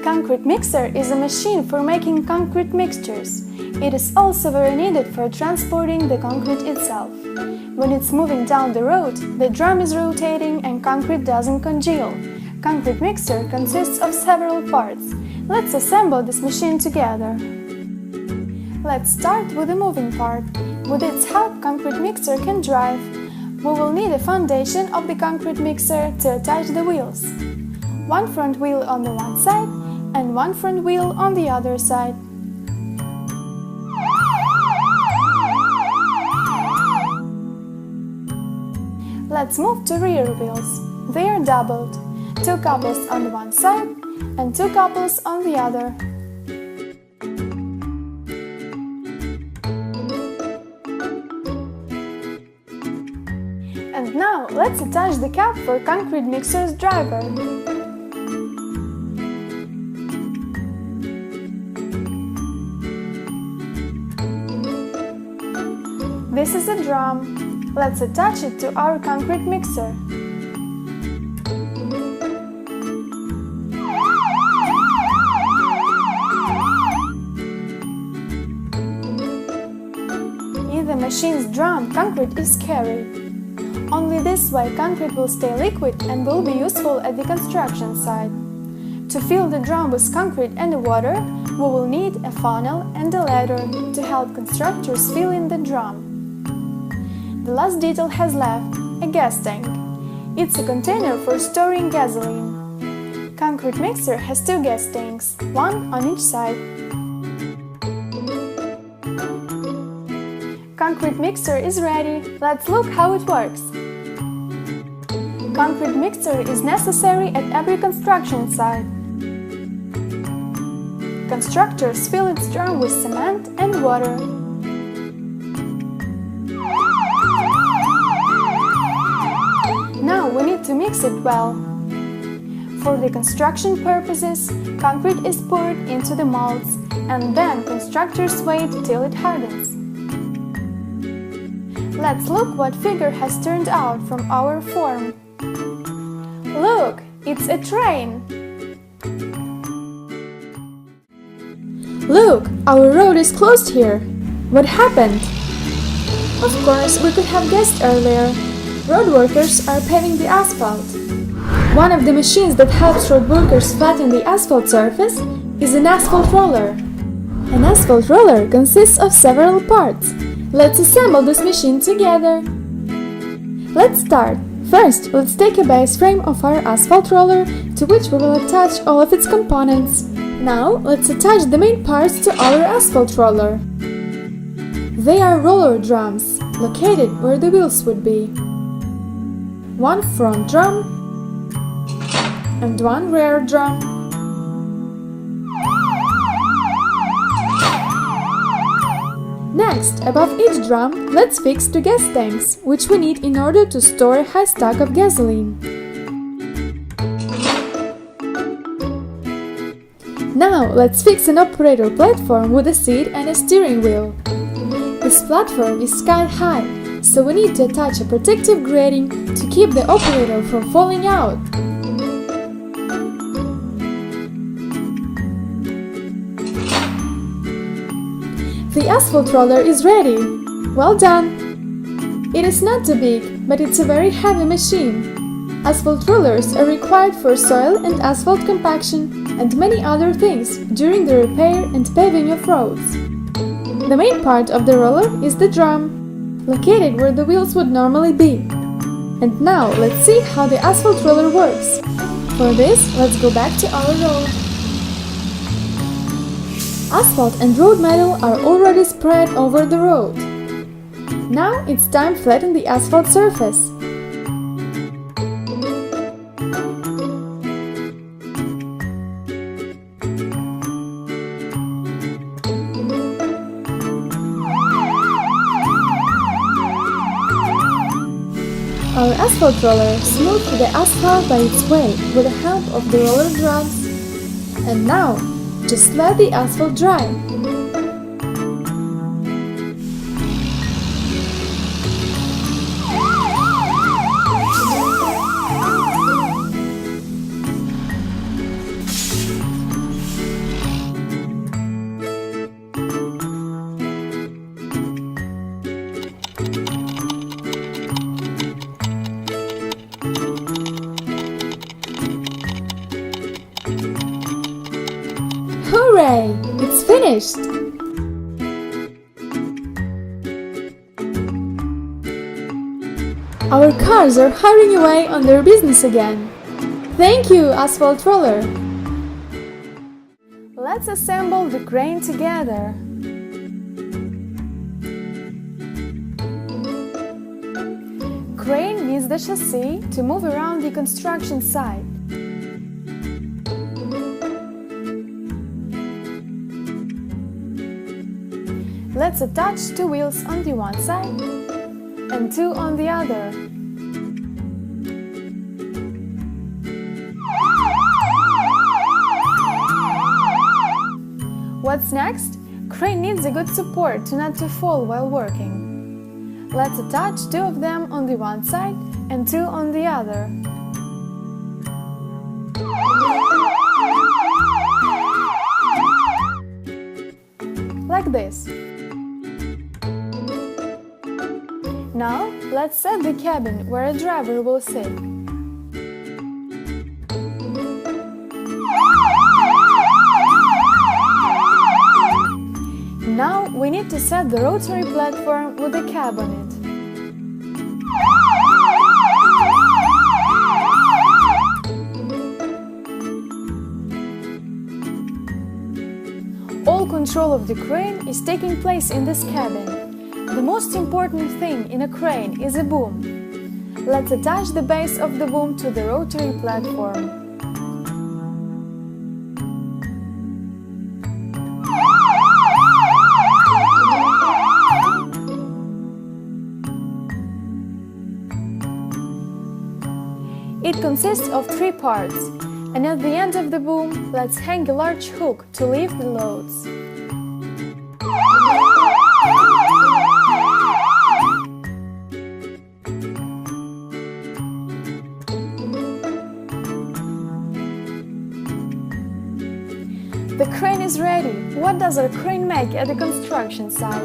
Concrete mixer is a machine for making concrete mixtures. It is also very needed for transporting the concrete itself. When it's moving down the road, the drum is rotating and concrete doesn't congeal. Concrete mixer consists of several parts. Let's assemble this machine together. Let's start with the moving part. With its help, concrete mixer can drive. We will need a foundation of the concrete mixer to attach the wheels. One front wheel on the one side and one front wheel on the other side. Let's move to rear wheels. They are doubled. 2 couples on one side and 2 couples on the other. And now let's attach the cap for concrete mixer's driver. This is a drum. Let's attach it to our concrete mixer. In the machine's drum, concrete is carried. Only this way concrete will stay liquid and will be useful at the construction site. To fill the drum with concrete and water, we will need a funnel and a ladder to help constructors fill in the drum. The last detail has left, a gas tank. It's a container for storing gasoline. Concrete mixer has 2 gas tanks, one on each side. Concrete mixer is ready. Let's look how it works. Concrete mixer is necessary at every construction site. Constructors fill its drum with cement and water. Now we need to mix it well. For the construction purposes, concrete is poured into the molds and then constructors wait till it hardens. Let's look what figure has turned out from our form. Look, it's a train! Look, our road is closed here. What happened? Of course, we could have guessed earlier. Road workers are paving the asphalt. One of the machines that helps road workers flatten the asphalt surface is an asphalt roller. An asphalt roller consists of several parts. Let's assemble this machine together. Let's start. First, let's take a base frame of our asphalt roller to which we will attach all of its components. Now, let's attach the main parts to our asphalt roller. They are roller drums, located where the wheels would be. One front drum and one rear drum. Next, above each drum, let's fix 2 gas tanks, which we need in order to store a high stock of gasoline. Now, let's fix an operator platform with a seat and a steering wheel. This platform is sky high, so we need to attach a protective grating to keep the operator from falling out. The asphalt roller is ready. Well done! It is not too big, but it's a very heavy machine. Asphalt rollers are required for soil and asphalt compaction and many other things during the repair and paving of roads. The main part of the roller is the drum, located where the wheels would normally be. And now let's see how the asphalt roller works. For this, let's go back to our road. Asphalt and road metal are already spread over the road. Now it's time to flatten the asphalt surface. Our asphalt roller smoothed the asphalt by its weight with the help of the roller drums. And now, just let the asphalt dry. Hooray! It's finished! Our cars are hurrying away on their business again. Thank you, asphalt roller! Let's assemble the crane together. Crane needs the chassis to move around the construction site. Let's attach 2 wheels on the one side and 2 on the other. What's next? Crane needs a good support to not to fall while working. Let's attach 2 of them on the one side and 2 on the other. Like this. Now, let's set the cabin where a driver will sit. Now, we need to set the rotary platform with a cab on it. All control of the crane is taking place in this cabin. The most important thing in a crane is a boom. Let's attach the base of the boom to the rotary platform. It consists of 3 parts, and at the end of the boom, let's hang a large hook to lift the loads. The crane is ready. What does a crane make at the construction site?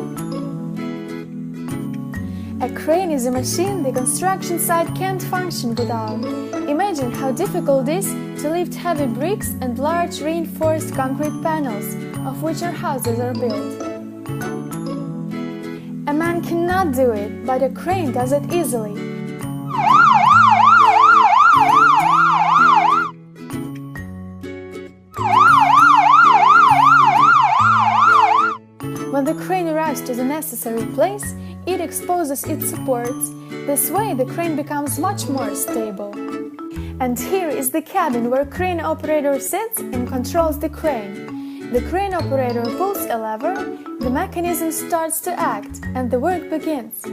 A crane is a machine the construction site can't function without. Imagine how difficult it is to lift heavy bricks and large reinforced concrete panels, of which our houses are built. A man cannot do it, but a crane does it easily. When the crane arrives to the necessary place, it exposes its supports. This way the crane becomes much more stable. And here is the cabin where crane operator sits and controls the crane. The crane operator pulls a lever, the mechanism starts to act, and the work begins.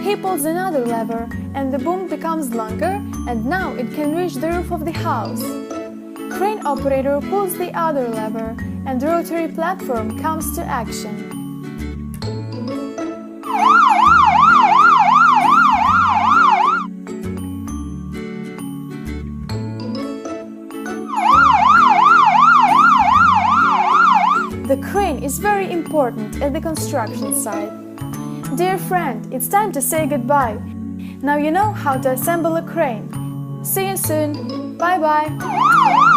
He pulls another lever, and the boom becomes longer, and now it can reach the roof of the house. Crane operator pulls the other lever, and the rotary platform comes to action. The crane is very important at the construction site. Dear friend, it's time to say goodbye. Now you know how to assemble a crane. See you soon. Bye-bye.